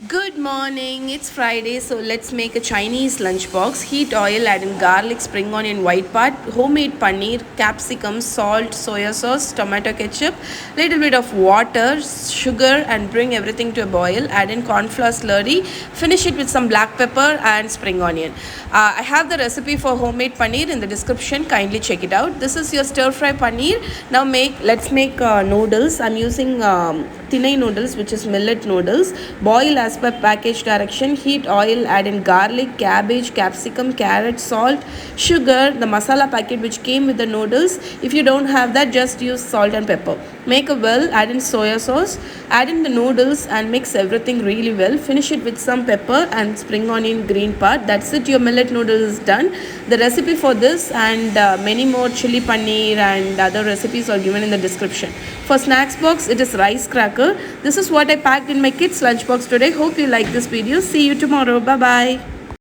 Good morning, it's Friday, so let's make a Chinese lunchbox. Heat oil, add in garlic, spring onion, white part, homemade paneer, capsicum, salt, soya sauce, tomato ketchup, little bit of water, sugar, and bring everything to a boil. Add in cornflour slurry, finish it with some black pepper and spring onion. I have the recipe for homemade paneer in the description, kindly check it out. This is your stir fry paneer. Now let's make noodles. I'm using Thinai noodles, which is millet noodles. Boil as per package direction. Heat oil, add in garlic, cabbage, capsicum, carrot, salt, sugar, the masala packet which came with the noodles. If you don't have that, just use salt and pepper. Make a well, add in soya sauce, add in the noodles and mix everything really well. Finish it with some pepper and spring onion green part. That's it, your millet noodles is done. The recipe for this and many more chili paneer and other recipes are given in the description. For snacks box, it is rice cracker. This is what I packed in my kids lunch box today. Hope you like this video. See you tomorrow. Bye bye.